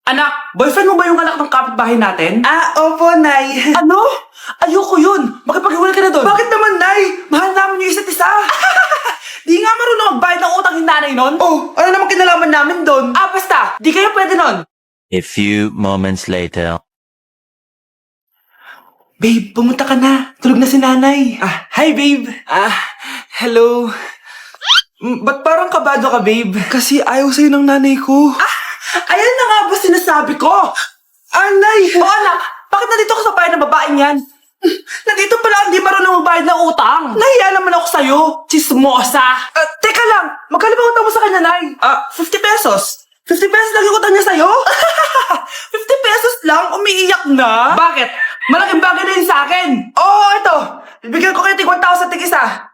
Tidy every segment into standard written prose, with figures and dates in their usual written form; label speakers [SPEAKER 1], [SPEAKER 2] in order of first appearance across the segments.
[SPEAKER 1] Anak, boyfriend mo ba yung anak ng kapitbahay natin?
[SPEAKER 2] Opo, Nay.
[SPEAKER 1] Ano? Ayoko yun. Makipaghiwalay ka na doon.
[SPEAKER 2] Bakit naman, Nay? Mahal namin yung isa't isa.
[SPEAKER 1] Di nga marunong magbayad ng utang yung nanay nun?
[SPEAKER 2] Oh, ano naman kinalaman namin doon?
[SPEAKER 1] Basta. Di kayo pwede nun.
[SPEAKER 3] A few moments later.
[SPEAKER 2] Babe, pumunta ka na. Tulog na si nanay.
[SPEAKER 1] Hi, babe.
[SPEAKER 2] Hello. Ba't parang kabado ka, babe? Kasi ayaw sa'yo ng nanay ko.
[SPEAKER 1] Ayan na nga ba sinasabi ko?
[SPEAKER 2] Nay!
[SPEAKER 1] O anak, bakit nandito ka sa bahay ng babaeng yan? Nandito pala hindi marunong magbayad ng utang. Nahiya naman ako sa'yo, chismosa. Teka lang, magkano ba utang mo sa kanya, Nay?
[SPEAKER 2] 50 pesos.
[SPEAKER 1] 50 pesos lang yung utang niya sa'yo? 50 pesos lang? Umiiyak na? Bakit? Malaking bagay na yun sa akin. Oo, ito. Bibigyan ko kayo tig 1,000 tig isa.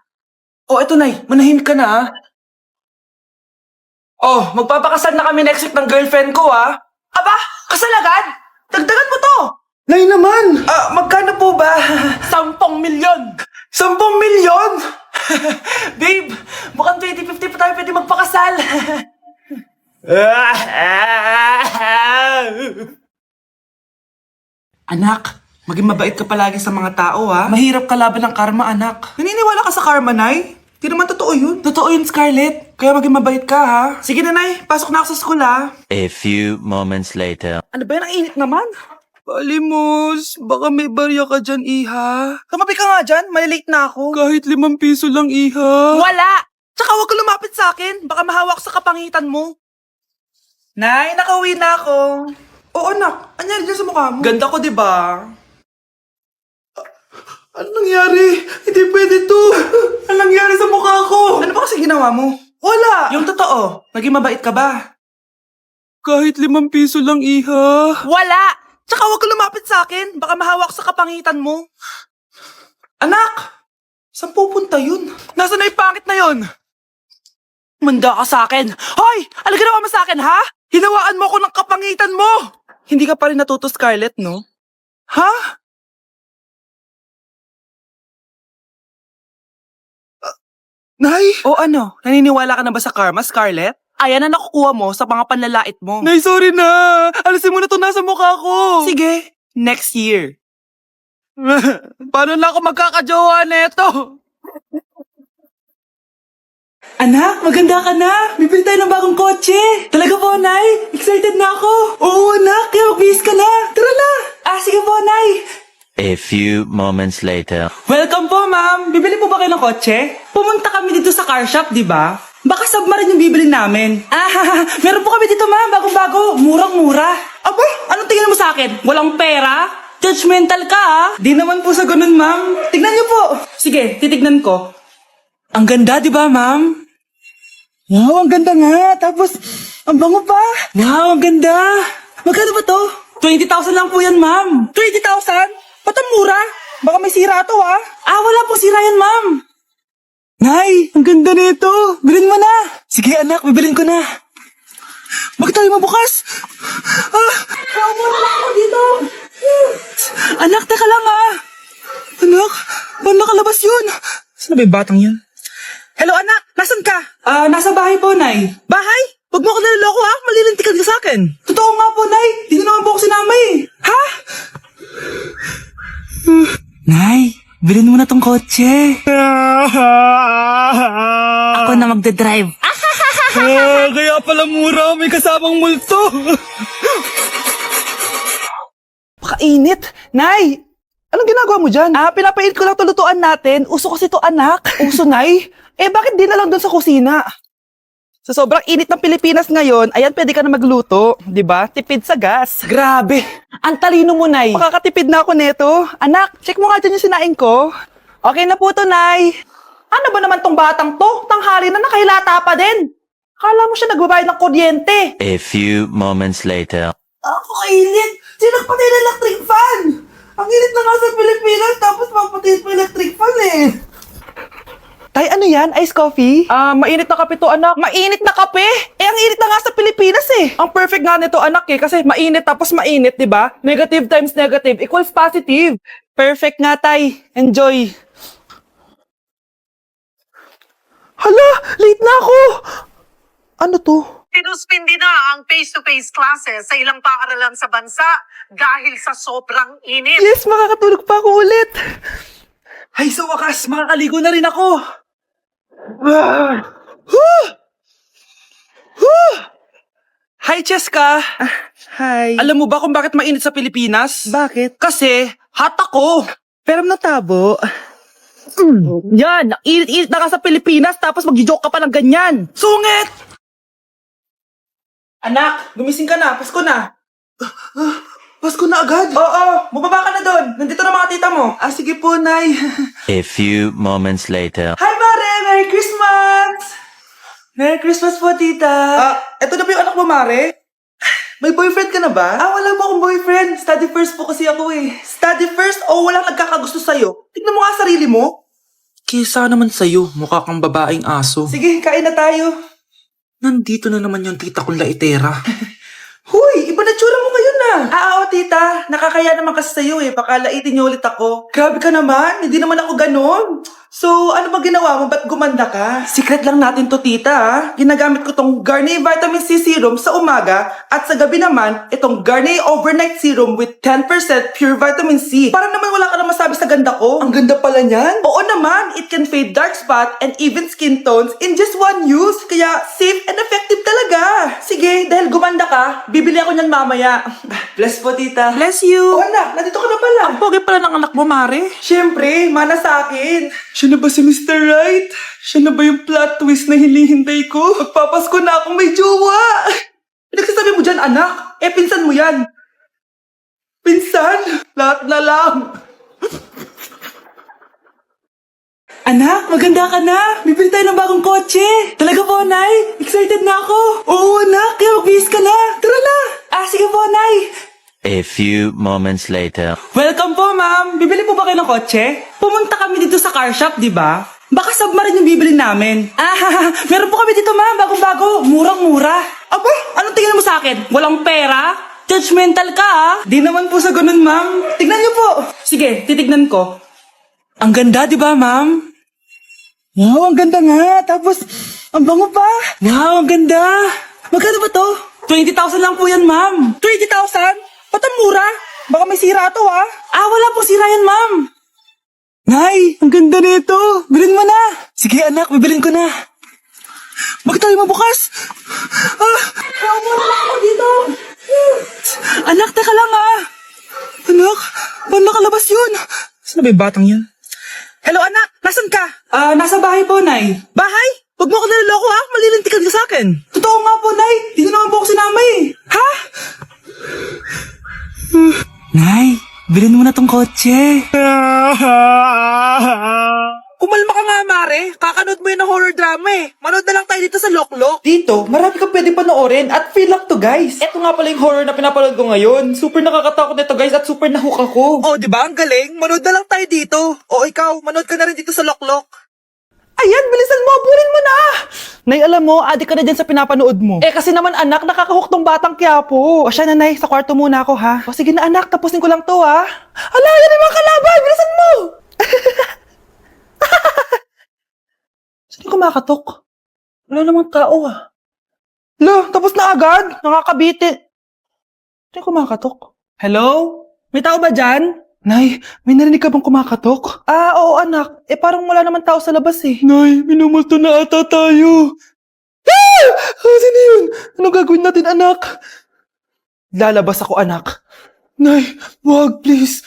[SPEAKER 2] Ito, Nay. Manahimik ka na,
[SPEAKER 1] Magpapakasal na kami next week ng girlfriend ko, Aba, kasal agad? Dagdagan mo to.
[SPEAKER 2] Nay naman! Magkano po ba?
[SPEAKER 1] 10 milyon.
[SPEAKER 2] 10 milyon?
[SPEAKER 1] Babe, mukhang 2050 pa tayo pwede magpakasal.
[SPEAKER 2] Anak, maging mabait ka palagi sa mga tao, Mahirap kalaban ng karma, anak. Naniniwala ka sa karma, Nay? Di naman totoo yun. Totoo yun, Scarlett. Kaya maging mabait ka, ha? Sige na, Nay. Pasok na ako sa school, ha?
[SPEAKER 3] A few moments later.
[SPEAKER 1] Ano ba yan? Ang init naman.
[SPEAKER 2] Palimos, baka may barya ka dyan, Iha.
[SPEAKER 1] Tumabi ka nga dyan, malilate na ako.
[SPEAKER 2] Kahit 5 piso lang, Iha.
[SPEAKER 1] Wala! Tsaka huwag ka lumapit sa akin. Baka mahawak sa kapangitan mo.
[SPEAKER 2] Nay, nakauwi na ako. Oo, anak. Anyari dyan sa mukha mo?
[SPEAKER 1] Ganda ko, di ba?
[SPEAKER 2] Ano nangyari? Hindi pwede to. Ano nangyari sa mukha ko? Ano ba kasi ginawa mo? Wala. Yung totoo, naging mabait ka ba? Kahit 5 piso lang, Iha.
[SPEAKER 1] Wala! Tsaka huwag ka lumapit sa akin. Baka mahawak sa kapangitan mo.
[SPEAKER 2] Anak! Saan pupunta yun?
[SPEAKER 1] Nasaan na yung pangit na yun? Manda ka sa akin. Hoy! Ano ginawa mo sa akin, ha? Hinawaan mo ako ng kapangitan mo!
[SPEAKER 2] Hindi ka pa rin natuto, Scarlett, no?
[SPEAKER 1] Ha?
[SPEAKER 2] Nay!
[SPEAKER 1] O ano? Naniniwala ka na ba sa karma, Scarlett? Ayan na nakukuha mo sa mga panlalait mo.
[SPEAKER 2] Nay, sorry na! Alisin mo na to nasa mukha ko!
[SPEAKER 1] Sige, next year. Paano na ako magkakajowa neto?
[SPEAKER 2] Anak, maganda ka na! Bibili tayo ng bagong kotse! Talaga po, Nay! Excited na ako! Oo, anak! Kaya magbihis ka na! Tara na! Sige po, Nay!
[SPEAKER 3] A few moments later.
[SPEAKER 2] Welcome po, ma'am! Bibili po ba kayo ng kotse? Pumunta kami dito sa car shop, di ba? Baka submarine yung bibili namin. Meron po kami dito, ma'am. Bagong-bago. Murang-mura. Aba, anong tingin mo sa akin? Walang pera? Judgmental ka, Di naman po sa ganun, ma'am. Tignan niyo po. Sige, titignan ko. Ang ganda, di ba, ma'am? Wow, ang ganda nga. Tapos, ang bango pa. Wow, ang ganda. Magkano ba to? 20,000 lang po yan, ma'am. 20,000? Ba't ang mura? Baka may sira to, wala pong sira yan, ma'am. Nay, ang ganda nito. Bilhin mo na. Sige, anak, bibilin ko na. Bakit tayo mabukas? Wala ako dito. Anak, teka lang, Anak, paano nakalabas yun? Saan na ba yung batang yan? Hello, anak. Nasaan ka? Nasa bahay po, Nay. Bahay? Huwag mo ako naloloko, Malilintikan ka sa akin. Totoo nga po, Nay. Di na naman po ako sinama, Ha? Nay, bilhin mo na tong kotse. Ako na magdadrive. Kaya pala mura. May kasamang multo.
[SPEAKER 1] Pakainit. Nay! Anong ginagawa mo dyan? Pinapait ko lang tulutuan natin. Uso kasi to, anak. Uso, Nay? Bakit di na lang doon sa kusina? Sa sobrang init ng Pilipinas ngayon, ayan, pwede ka na magluto. Di ba? Tipid sa gas. Grabe. Ang talino mo, Nay. Makakatipid na ako neto. Anak, check mo nga dyan yung sinaing ko. Okay na po to, Nay. Ano ba naman tong batang to? Tanghali na nakahilata pa din. Akala mo siya nagbabayad ng kuryente.
[SPEAKER 3] A few moments later.
[SPEAKER 1] Ako kainit. Sinagpatay ng electric fan. Ang init na nga sa Pilipinas, tapos mapatay pa electric fan Tay, ano yan? Ice coffee? Mainit na kape to, anak. Mainit na kape? Ang init na nga sa Pilipinas Ang perfect nga nito, anak kasi mainit tapos mainit, di ba? Negative times negative equals positive. Perfect nga, Tay. Enjoy. Hala, late na ako. Ano to?
[SPEAKER 4] Tinuspindi na ang face-to-face classes sa ilang paaralan sa bansa dahil sa sobrang init.
[SPEAKER 1] Yes, makakatulog pa ako ulit. Ay, sa wakas, makakaligo na rin ako. Hi, Cheska.
[SPEAKER 2] Hi.
[SPEAKER 1] Alam mo ba kung bakit mainit sa Pilipinas?
[SPEAKER 2] Bakit?
[SPEAKER 1] Kasi, hot ako.
[SPEAKER 2] Pero natabo.
[SPEAKER 1] Yan, init-init na ka sa Pilipinas tapos mag-joke ka pa ng ganyan. Sungit! Anak, gumising ka na. Pasko na. Pasko na agad? Oo, bumaba ka na doon. Nandito na mga tita mo. Ah, sige po, Nay.
[SPEAKER 3] A few moments later.
[SPEAKER 1] Hi, Mare! Merry Christmas! Merry Christmas po, tita. Eto na ba yung anak mo, Mare? May boyfriend ka na ba? Wala mo akong boyfriend. Study first po kasi ako eh. Study first o walang nagkakagusto sa'yo? Tignan mo nga sarili mo.
[SPEAKER 2] Kisa naman sa'yo, mukha kang babaeng aso.
[SPEAKER 1] Sige, kain na tayo.
[SPEAKER 2] Nandito na naman yung tita kong laitera.
[SPEAKER 1] Huy, iba na tsura mo ngayon na. Oo, tita. Nakakaya naman kasi sa'yo eh. Baka laitin niyo ulit ako. Grabe ka naman. Hindi naman ako ganon. So, ano ba ginawa mo? Ba't gumanda ka? Secret lang natin to, tita. Ginagamit ko tong Garnier Vitamin C Serum sa umaga at sa gabi naman, itong Garnier Overnight Serum with 10% pure vitamin C. Para naman wala ka na masabi sa ganda ko. Ang ganda pala niyan. Oo naman, it can fade dark spot and even skin tones in just one use. Kaya safe and effective talaga. Sige, dahil gumanda ka, bibili ako niyan mamaya. Bless po, tita.
[SPEAKER 2] Bless you.
[SPEAKER 1] Oh, anak, nandito ka na pala.
[SPEAKER 2] Ang pogi pala ng anak mo, Mare.
[SPEAKER 1] Siyempre, mana sa akin. Siya na ba si Mr. Right? Siya na ba yung plot twist na hinihintay ko? Magpapasko na akong may jowa. Pinagsasabi mo dyan, anak. Pinsan mo yan. Pinsan? Lahat na lang.
[SPEAKER 2] Anak, maganda ka na. Bibili tayo ng bagong kotse. Talaga po, Nay. Excited na ako. Oo, anak. Kaya magbihis ka na. Tara na. Sige po, Nay.
[SPEAKER 3] A few moments later.
[SPEAKER 2] Welcome po, ma'am. Bibili po ba kayo ng kotse? Pumunta kami dito sa car shop, di ba? Baka submarine yung bibili namin. Meron po kami dito, ma'am. Bagong-bago. Murang-mura. Aba, anong tingin mo sa akin? Walang pera? Judgmental ka, ah. Di naman po sa ganun, ma'am. Tignan niyo po. Sige, titignan ko. Ang ganda, di ba, ma'am? Wow, ang ganda nga. Tapos, ang bango pa. Wow, ang ganda. Magkano ba to? 20,000 lang po yan, ma'am. 20,000? Ba't ang mura? Baka may sira to, ha? Wala pong sira yan, ma'am. Nay, ang ganda nito. Bilhin mo na. Sige, anak, bibilin ko na. Bakit tayo mabukas? Mura lang ako dito. Anak, teka lang, ha? Anak, paano nakalabas yun? Saan na ba yung batang yun? Hello, anak. Nasaan ka? Nasa bahay po, Nay. Bahay? Huwag mo ako naliloko, ha? Malilintikan ka sa akin. Totoo nga po, Nay. Dito naman po ako sinama, eh. Ha? Nay, bilhin mo na tong kotse. Kumalma ka nga, Mare. Kakanood mo yun ng horror drama eh. Manood na lang tayo dito sa Loklok.
[SPEAKER 1] Dito, marami kang pwede panoorin at feel up to, guys. Ito nga pala yung horror na pinapanood ko ngayon. Super nakakatakot nito, guys, at super nahook ako.
[SPEAKER 2] Oh, di ba? Ang galing. Manood na lang tayo dito. O ikaw, manood ka na rin dito sa Loklok.
[SPEAKER 1] Ayan, bilisan mo, burin mo na! Nay, alam mo, adik ka na dyan sa pinapanood mo. Kasi naman anak, nakakahook tong batang Quiapo. O siya na, Nay, sa kwarto muna ako, ha? O sige na anak, tapusin ko lang to, ha? Ala, yan yung mga kalaban, bilisan mo! Saan yung kumakatok? Wala namang tao, ha? Lo, tapos na agad? Nakakabiti. Saan yung kumakatok? Hello? May tao ba dyan? Nay, may narinig ka bang kumakatok? Oo anak. Parang wala naman tao sa labas eh. Nay, minumulto na ata tayo. Sino yun? Anong gagawin natin anak? Lalabas ako anak. Nay, wag please.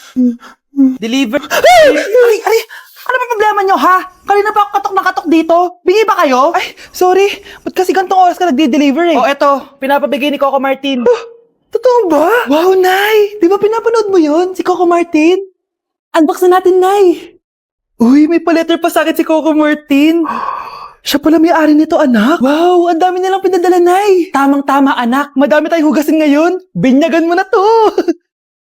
[SPEAKER 1] Deliver. Ay! Ano ba problema nyo ha? Kanina pa ako katok na katok dito. Bingi ba kayo? Ay, sorry. Ba't kasi gantong oras ka nagde-deliver eh? Eto. Pinapabigay ni Coco Martin. Totoo ba? Wow, Nay! Di ba pinapanood mo yun? Si Coco Martin? Unbox na natin, Nay! Uy, may pa-letter pa sa akin si Coco Martin. Siya pala may-ari nito, anak. Wow, ang dami nilang pinadala, Nay. Tamang-tama, anak. Madami tayong hugasin ngayon. Binyagan mo na to.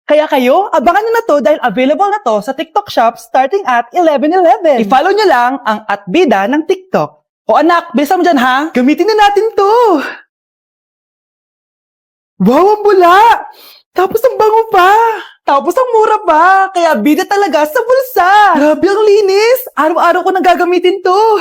[SPEAKER 1] Kaya kayo, abangan nyo na to dahil available na to sa TikTok Shop starting at 11:11. I-follow nyo lang ang @bida ng TikTok. O anak, bilisan mo dyan, ha? Gamitin na natin to. Wow, ang bula! Tapos ang bango pa! Tapos ang mura pa! Kaya bida talaga sa bulsa! Grabe ang linis! Araw-araw ko nang gagamitin to!